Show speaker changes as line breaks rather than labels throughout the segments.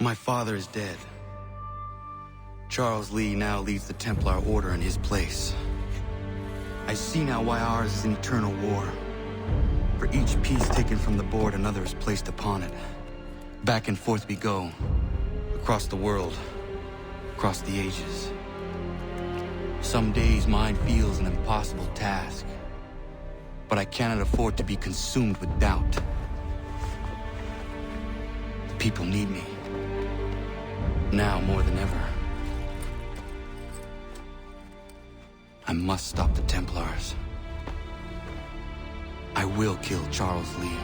My father is dead. Charles Lee now leads the Templar Order in his place. I see now why ours is an eternal war. For each piece taken from the board, another is placed upon it. Back and forth we go. Across the world. Across the ages. Some days mine feels an impossible task. But I cannot afford to be consumed with doubt. The people need me. Now more than ever. I must stop the Templars. I will kill Charles Lee.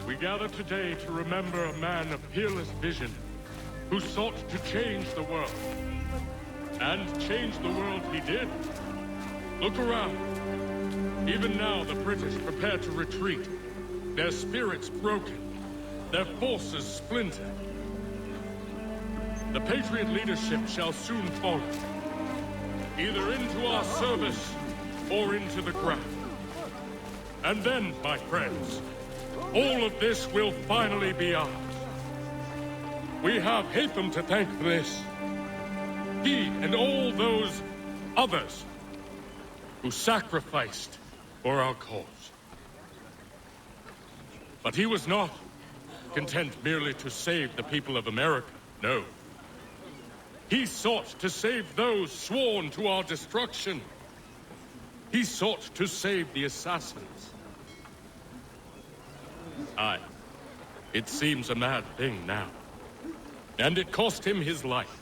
We gather today to remember a man of peerless vision who sought to change the world. And change the world he did. Look around. Even now the British prepare to retreat. Their spirits broken. Their forces splintered. The Patriot leadership shall soon follow. Either into our service or into the ground. And then, my friends, all of this will finally be ours. We have Hatham to thank for this. He and all those others who sacrificed for our cause. But he was not content merely to save the people of America, no. He sought to save those sworn to our destruction. He sought to save the assassins. Aye, it seems a mad thing now. And it cost him his life.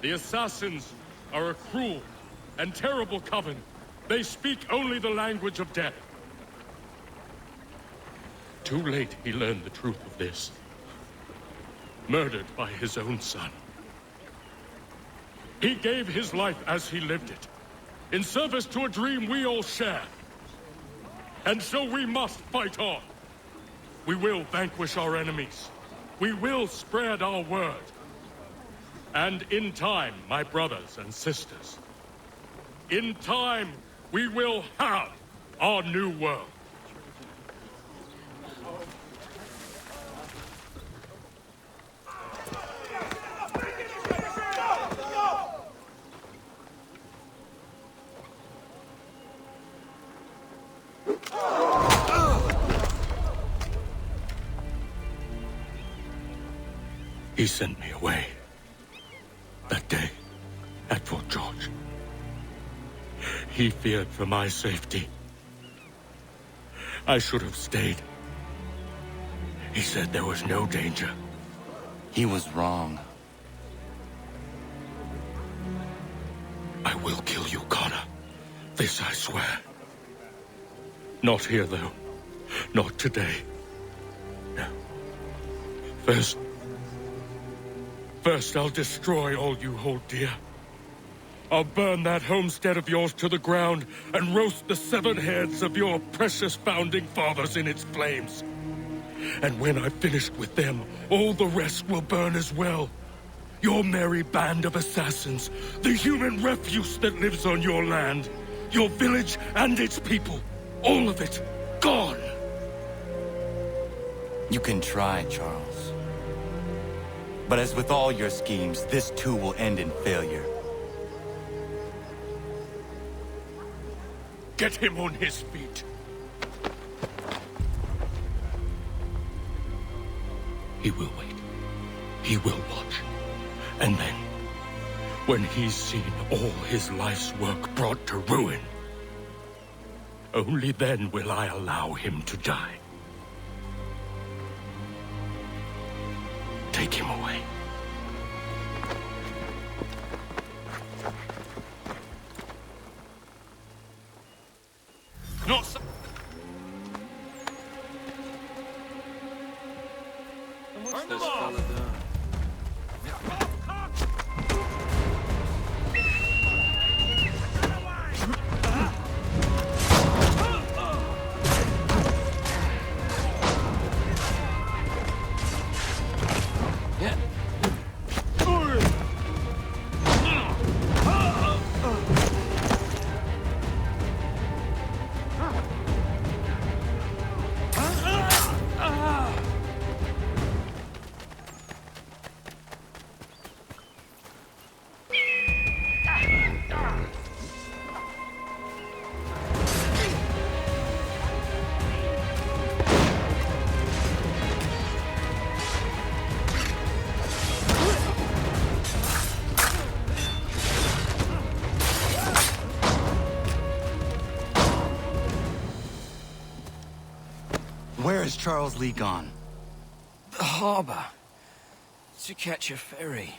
The assassins are a cruel and terrible coven. They speak only the language of death. Too late he learned the truth of this. Murdered by his own son. He gave his life as he lived it, in service to a dream we all share. And so we must fight on. We will vanquish our enemies. We will spread our word. And in time, my brothers and sisters, in time, we will have our new world. He sent me away. That day, at Fort George. He feared for my safety. I should have stayed. He said there was no danger.
He was wrong.
I will kill you, Connor. This I swear. Not here, though. Not today. No. First, I'll destroy all you hold dear. I'll burn that homestead of yours to the ground and roast the severed heads of your precious founding fathers in its flames. And when I've finished with them, all the rest will burn as well. Your merry band of assassins, the human refuse that lives on your land, your village and its people, all of it, gone.
You can try, Charles. But as with all your schemes, this too will end in failure.
Get him on his feet. He will wait. He will watch. And then, when he's seen all his life's work brought to ruin, only then will I allow him to die. Take him away. Not so.
What's this fella doing?
has Charles Lee gone?
The harbor. To catch a ferry.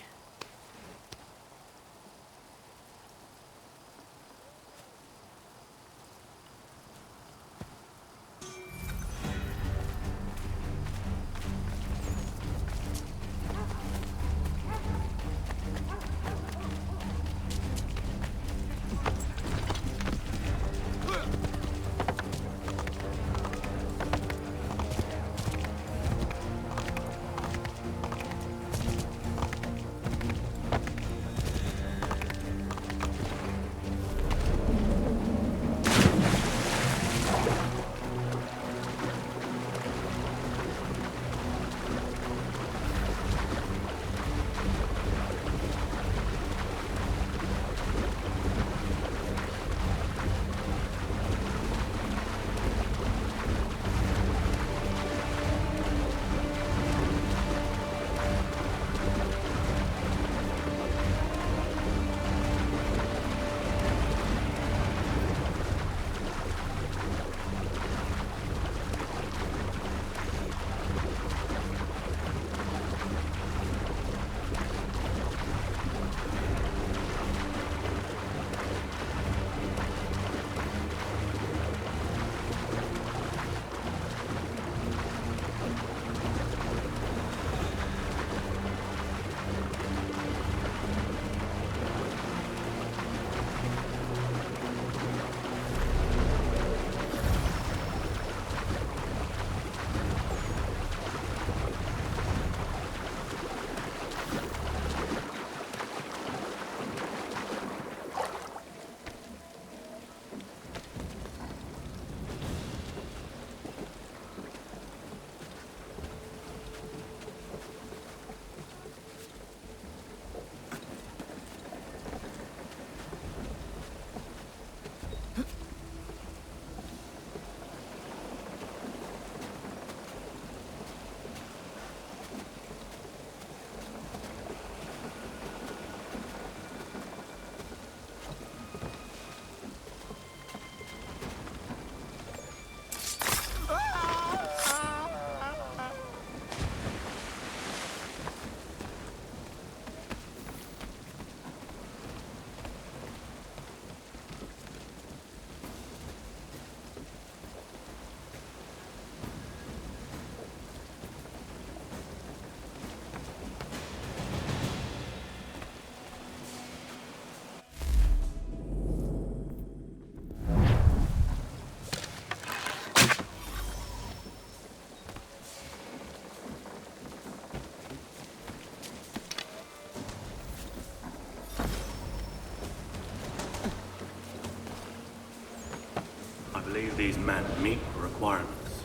I believe these men meet the requirements.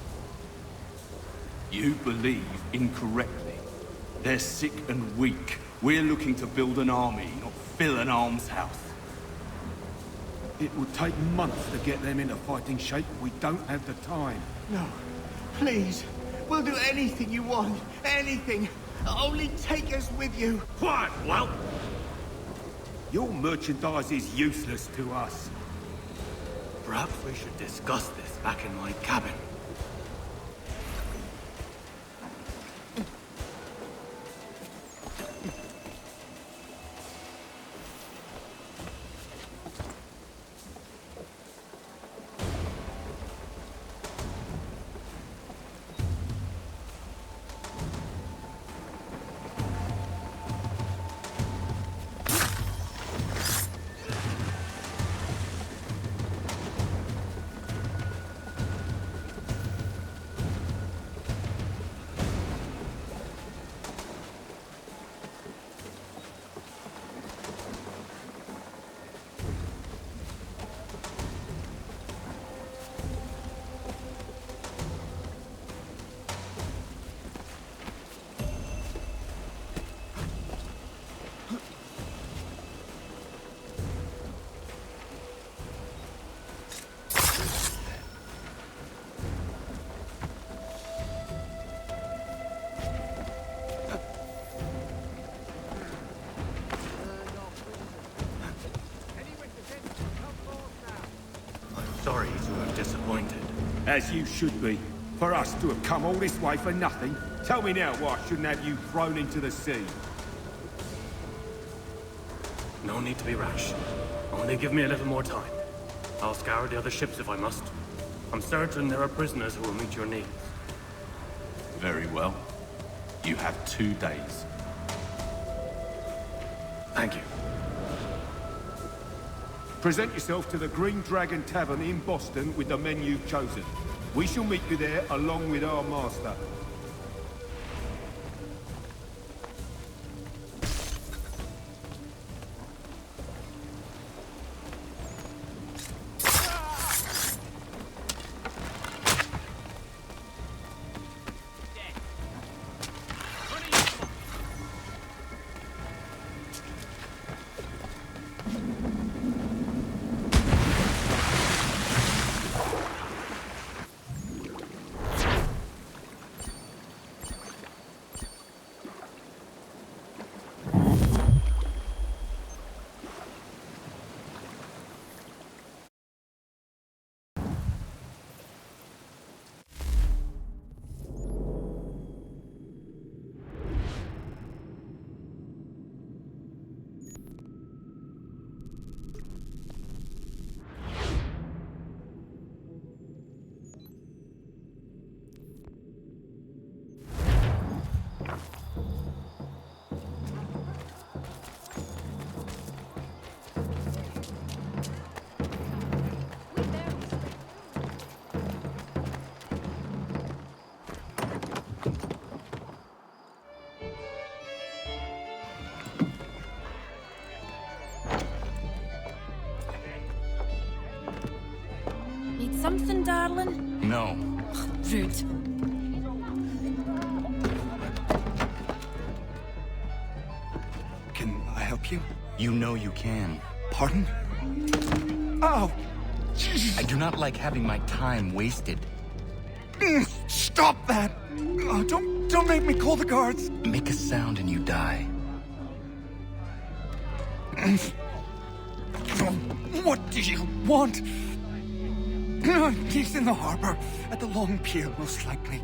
You believe incorrectly. They're sick and weak. We're looking to build an army, not fill an almshouse.
It would take months to get them into fighting shape. We don't have the time.
No, please. We'll do anything you want. Anything. Only take us with you.
Quiet, whelp!
Your merchandise is useless to us.
Perhaps we should discuss this back in my cabin. Sorry to have disappointed.
As you should be. For us to have come all this way for nothing? Tell me now why I shouldn't have you thrown into the sea.
No need to be rash. Only give me a little more time. I'll scour the other ships if I must. I'm certain there are prisoners who will meet your needs.
Very well. You have 2 days.
Thank you.
Present yourself to the Green Dragon Tavern in Boston with the men you've chosen. We shall meet you there along with our master.
Need something, darling?
No.
Rude.
Can I help you? You know you can.
Pardon? Oh!
I do not like having my time wasted.
Stop that! Oh, don't make me call the guards!
Make a sound and you die.
What do you want? He's in the harbor, at the Long Pier, most likely.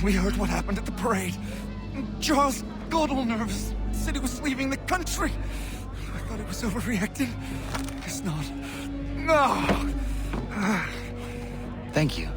We heard what happened at the parade. Charles got all nervous, said he was leaving the country. I thought he was overreacting. Guess not. No!
Thank you.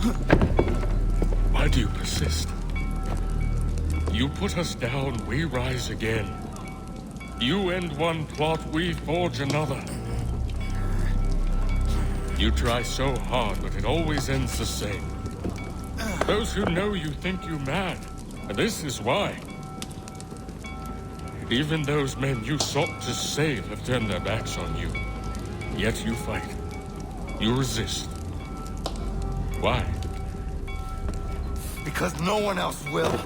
Why do you persist? You put us down, we rise again. You end one plot, we forge another. You try so hard, but it always ends the same. Those who know you think you mad, and this is why. Even those men you sought to save have turned their backs on you. Yet you fight. You resist. Why?
Because no one else will.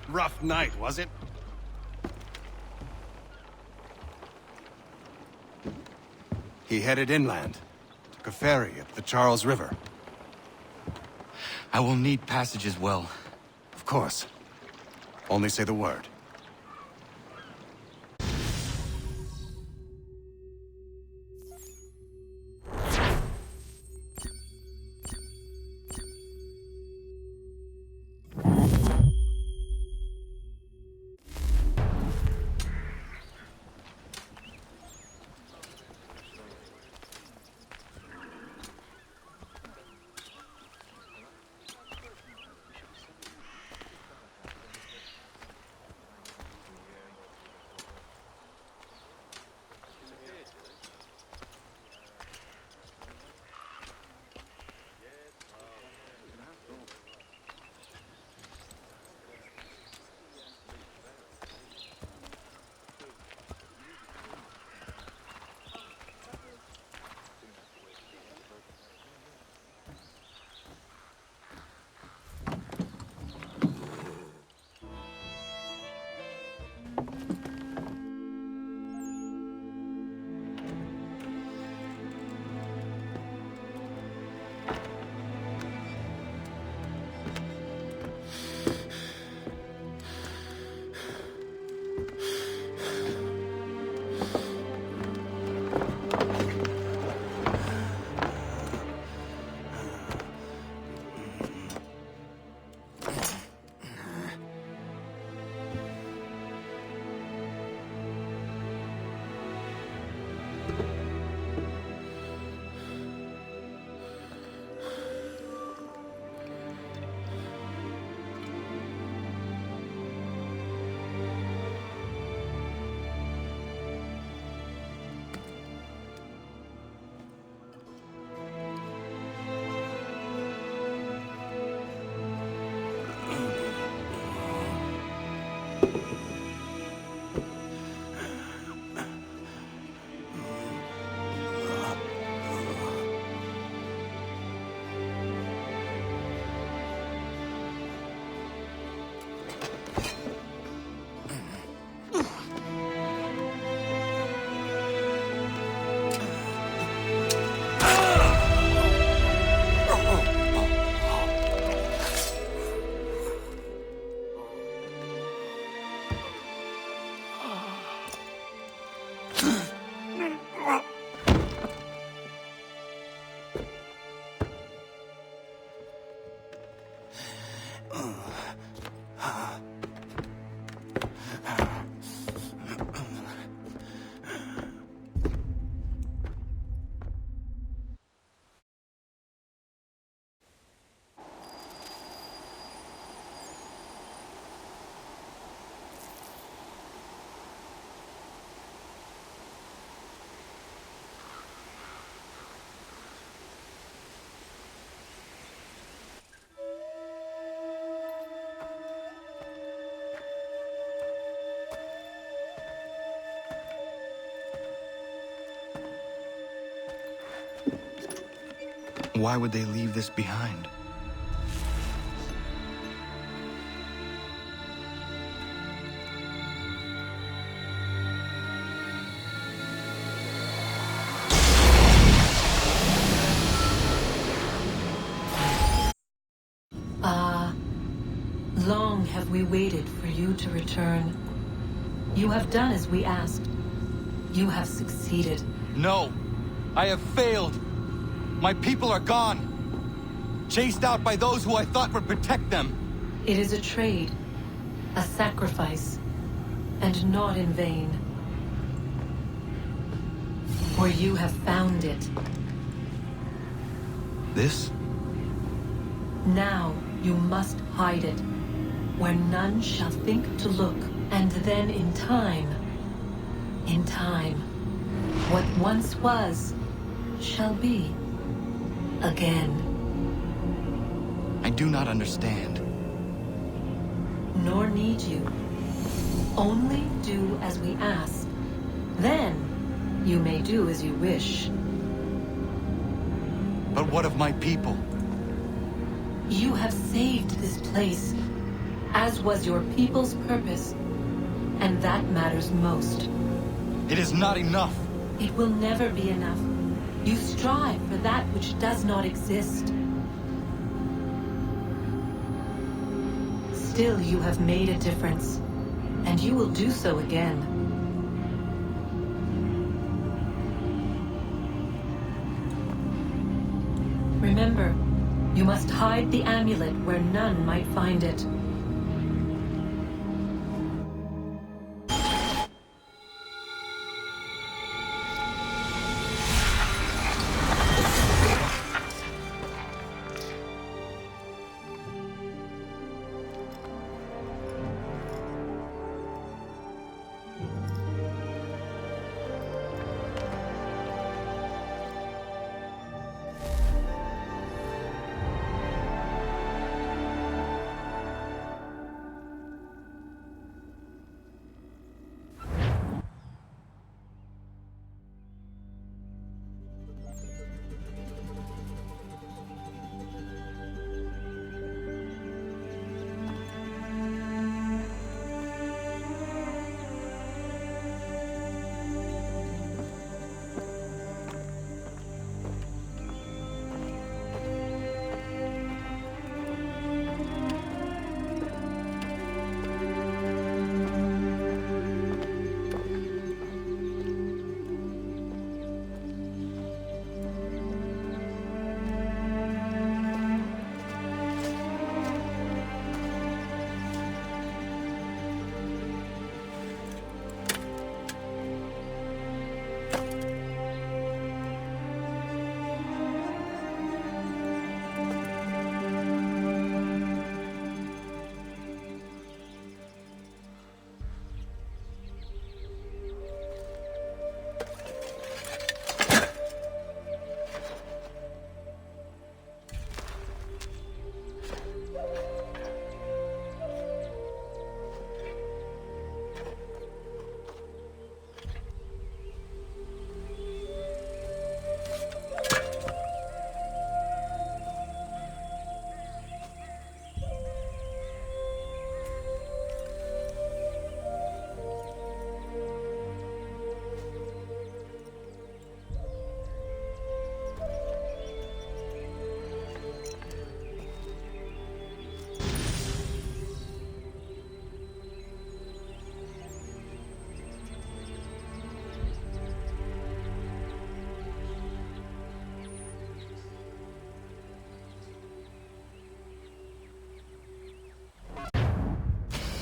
Rough night, was it? He headed inland. Took a ferry up the Charles River.
I will need passage as well.
Of course. Only say the word.
Why would they leave this behind?
Long have we waited for you to return. You have done as we asked. You have succeeded.
No! I have failed! My people are gone! Chased out by those who I thought would protect them!
It is a trade, a sacrifice, and not in vain. For you have found it.
This?
Now you must hide it, where none shall think to look, and then in time, what once was, shall be again.
I do not understand.
Nor need you. Only do as we ask. Then, you may do as you wish.
But what of my people?
You have saved this place, as was your people's purpose, and that matters most.
It is not enough.
It will never be enough. You strive for that which does not exist. Still, you have made a difference, and you will do so again. Remember, you must hide the amulet where none might find it.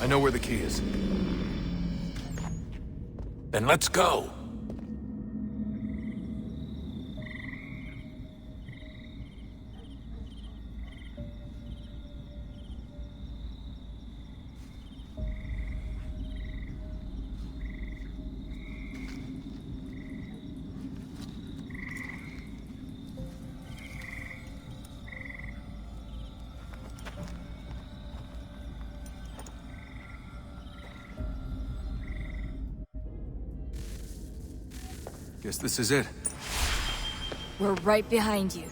I know where the key is. Then let's go!
Guess this is it.
We're right behind you.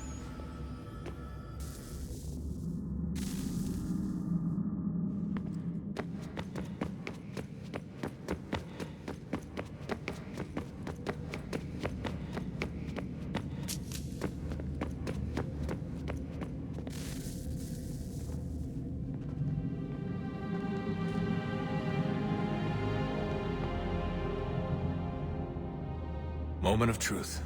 Moment of truth.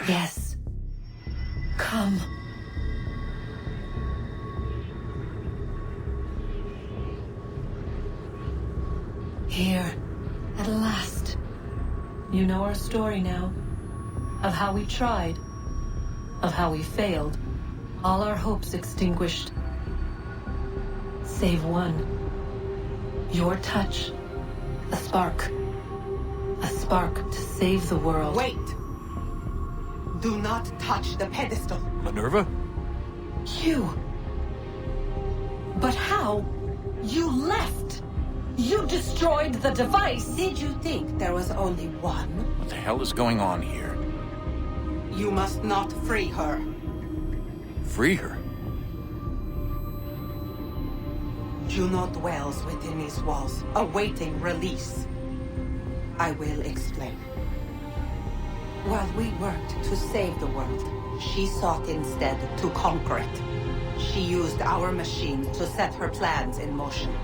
Yes. Come. Here, at last. You know our story now. Of how we tried. Of how we failed. All our hopes extinguished. Save one. Your touch. A spark. A spark to save the world.
Wait! Do not touch the pedestal.
Minerva?
You. But how? You left. You destroyed the device.
Did you think there was only one?
What the hell is going on here?
You must not free her.
Free her?
Juno dwells within these walls, awaiting release. I will explain. While we worked to save the world, she sought instead to conquer it. She used our machine to set her plans in motion.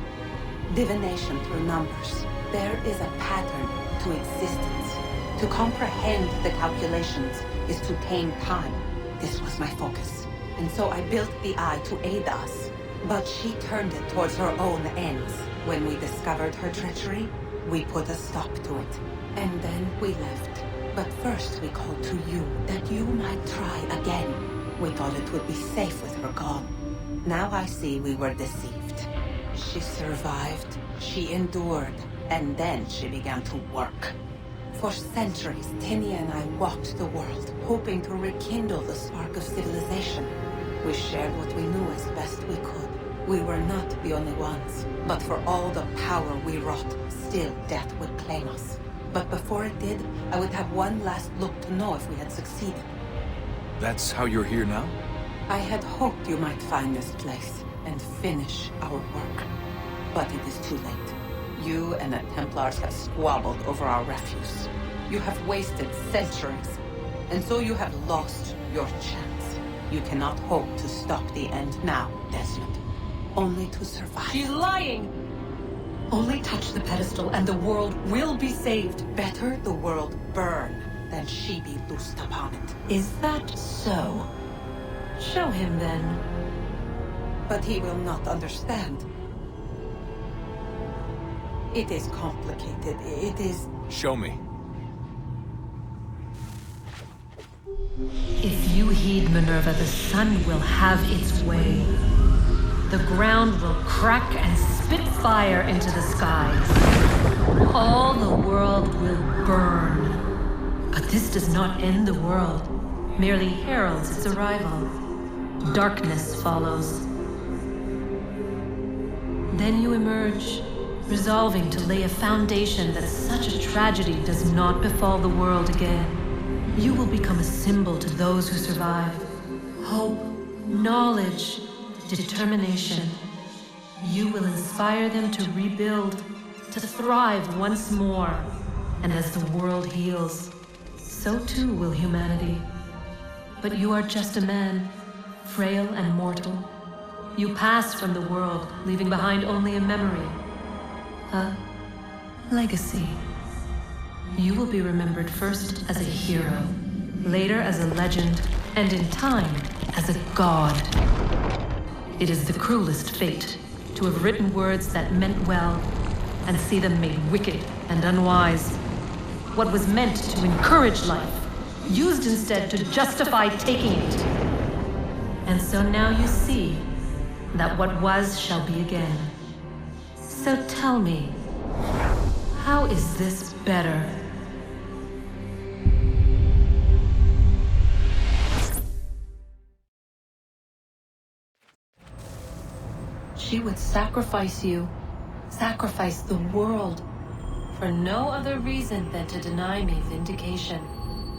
Divination through numbers. There is a pattern to existence. To comprehend the calculations is to tame time. This was my focus. And so I built the eye to aid us. But she turned it towards her own ends. When we discovered her treachery, we put a stop to it. And then we left. But first we called to you, that you might try again. We thought it would be safe with her gone. Now I see we were deceived. She survived, she endured, and then she began to work. For centuries, Tinia and I walked the world, hoping to rekindle the spark of civilization. We shared what we knew as best we could. We were not the only ones, but for all the power we wrought, still death would claim us. But before it did, I would have one last look to know if we had succeeded.
That's how you're here now?
I had hoped you might find this place and finish our work. But it is too late. You and the Templars have squabbled over our refuse. You have wasted centuries, and so you have lost your chance. You cannot hope to stop the end now, Desmond. Only to survive.
She's lying! Only touch the pedestal and the world will be saved.
Better the world burn than she be loosed upon it.
Is that so? Show him then.
But he will not understand. It is complicated. It is...
Show me.
If you heed Minerva, the sun will have its way. The ground will crack and spit fire into the skies. All the world will burn. But this does not end the world, merely heralds its arrival. Darkness follows. Then you emerge, resolving to lay a foundation that such a tragedy does not befall the world again. You will become a symbol to those who survive. Hope, knowledge, determination. You will inspire them to rebuild, to thrive once more. And as the world heals, so too will humanity. But you are just a man, frail and mortal. You pass from the world, leaving behind only a memory. A legacy. You will be remembered first as a hero, later as a legend, and in time, as a god. It is the cruelest fate to have written words that meant well and see them made wicked and unwise. What was meant to encourage life used instead to justify taking it. And so now you see that what was shall be again. So tell me, how is this better? She would sacrifice you, sacrifice the world, for no other reason than to deny me vindication.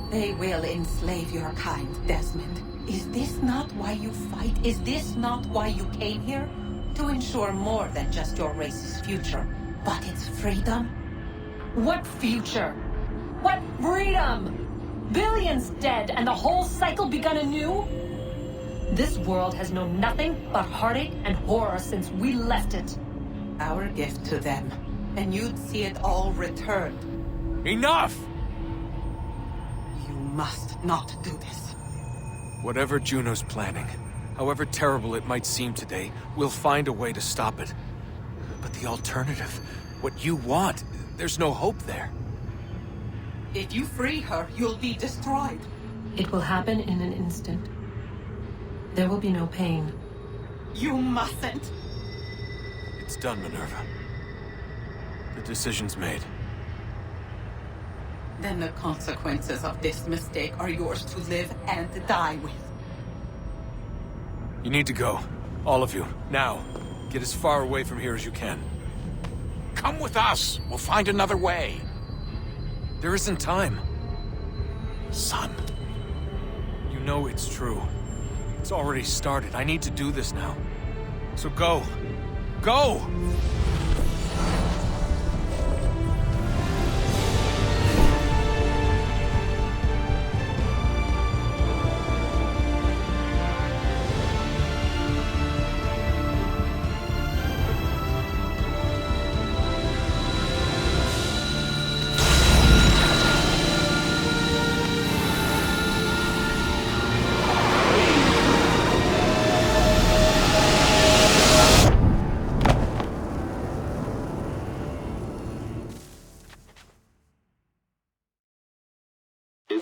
They will enslave your kind, Desmond. Is this not why you fight? Is this not why you came here? To ensure more than just your race's future, but its freedom?
What future? What freedom? Billions dead and the whole cycle begun anew? This world has known nothing but heartache and horror since we left it.
Our gift to them, and you'd see it all returned.
Enough!
You must not do this.
Whatever Juno's planning, however terrible it might seem today, we'll find a way to stop it. But the alternative, what you want, there's no hope there.
If you free her, you'll be destroyed.
It will happen in an instant. There will be no pain.
You mustn't.
It's done, Minerva. The decision's made.
Then the consequences of this mistake are yours to live and die with.
You need to go. All of you. Now. Get as far away from here as you can. Come with us! We'll find another way. There isn't time. Son. You know it's true. It's already started. I need to do this now. So go. Go!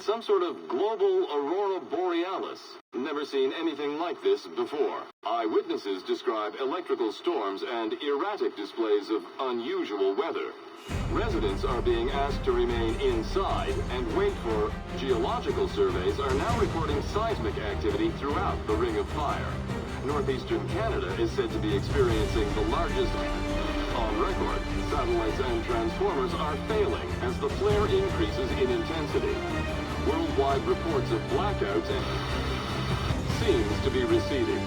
Some sort of global aurora borealis. Never seen anything like this before. Eyewitnesses describe electrical storms and erratic displays of unusual weather. Residents are being asked to remain inside and wait for geological surveys are now reporting seismic activity throughout the Ring of Fire. Northeastern Canada is said to be experiencing the largest on record. Satellites and transformers are failing as the flare increases in intensity. Worldwide reports of blackouts seems to be receding.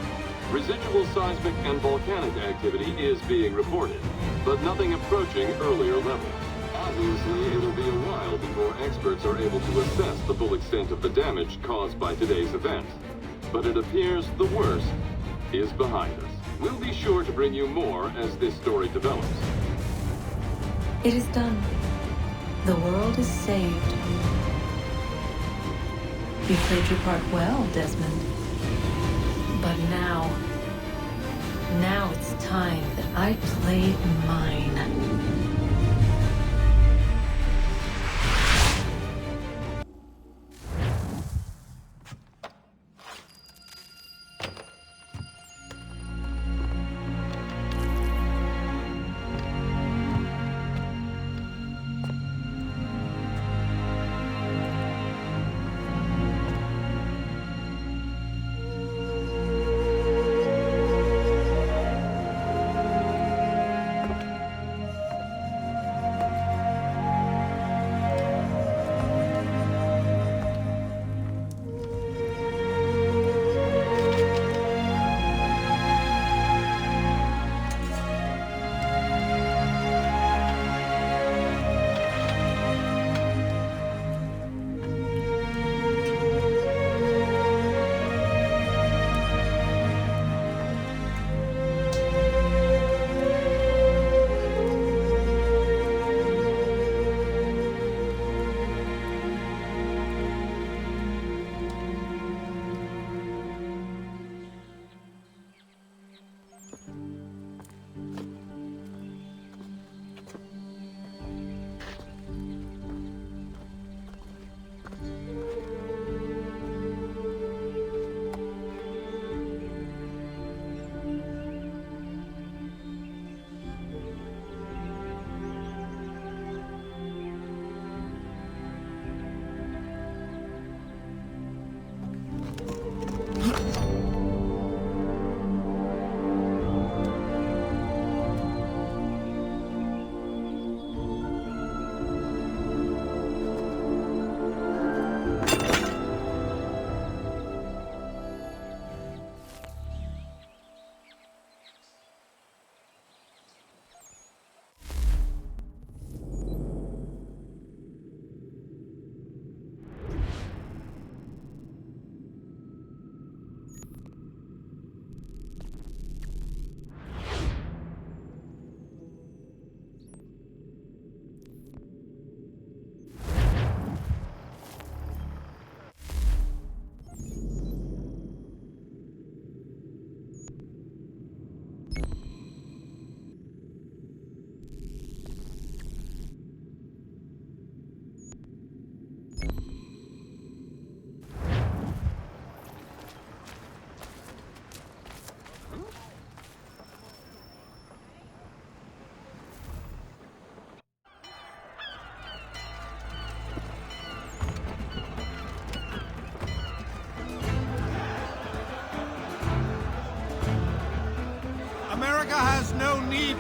Residual seismic and volcanic activity is being reported, but nothing approaching earlier levels. Obviously, it'll be a while before experts are able to assess the full extent of the damage caused by today's event. But it appears the worst is behind us. We'll be sure to bring you more as this story develops.
It is done. The world is saved. You played your part well, Desmond. But now it's time that I played mine.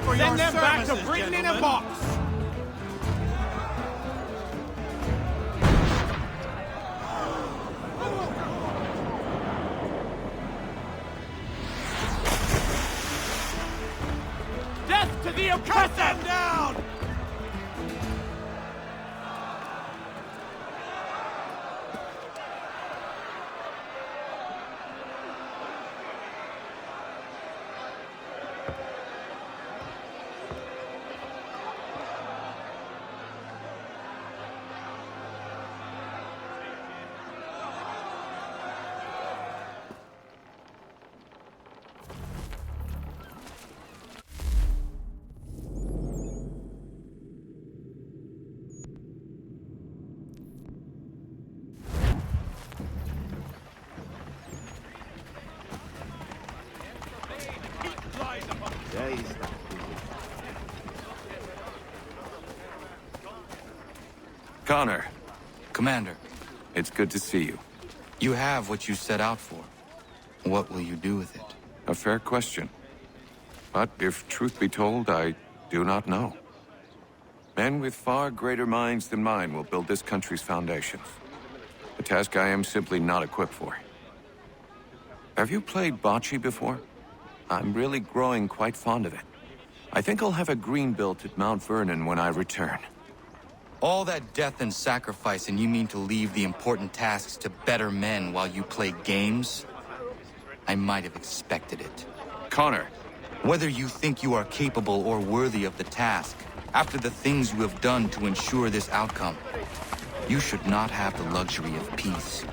for your
Send them back to
services,
Britain in a
gentlemen.
box! Death to the oppressor!
Cut them down!
Connor.
Commander,
It's good to see you.
you have what you set out for. What will you do with it?
A fair question. But if truth be told, I do not know. Men with far greater minds than mine will build this country's foundations. A task I am simply not equipped for. Have you played bocce before? I'm really growing quite fond of it. I think I'll have a green built at Mount Vernon when I return.
All that death and sacrifice, and you mean to leave the important tasks to better men while you play games? I might have expected it.
Connor!
Whether you think you are capable or worthy of the task, after the things you have done to ensure this outcome, you should not have the luxury of peace.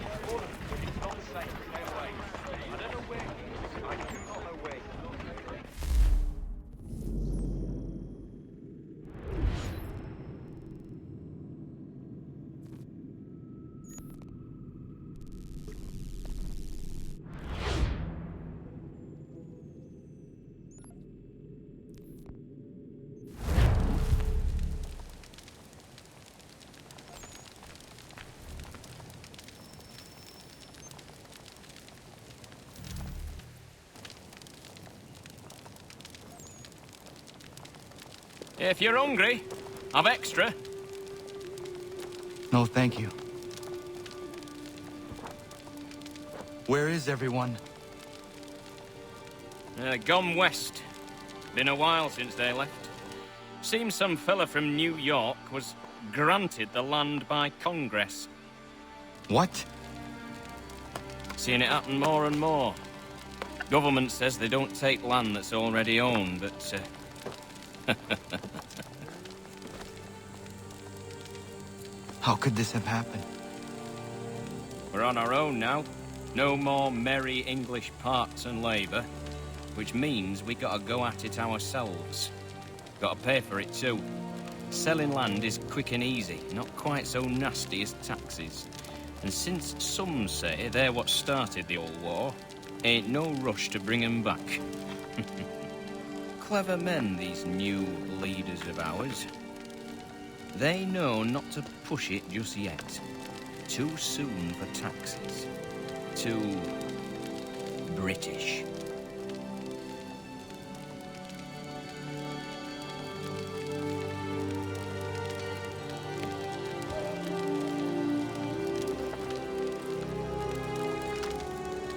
If you're hungry, I've extra.
No, thank you. Where is everyone?
Gone west. Been a while since they left. Seems some fella from New York was granted the land by Congress.
What?
Seeing it happen more and more. Government says they don't take land that's already owned, but
How could this have happened?
we're on our own now. No more merry English parts and labour, which means we gotta go at it ourselves. Gotta pay for it too. Selling land is quick and easy, not quite so nasty as taxes. And since some say they're what started the old war, ain't no rush to bring 'em back. Clever men, these new leaders of ours. They know not to push it just yet. Too soon for taxes. Too British.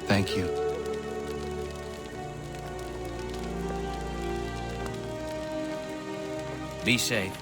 Thank you.
Be safe.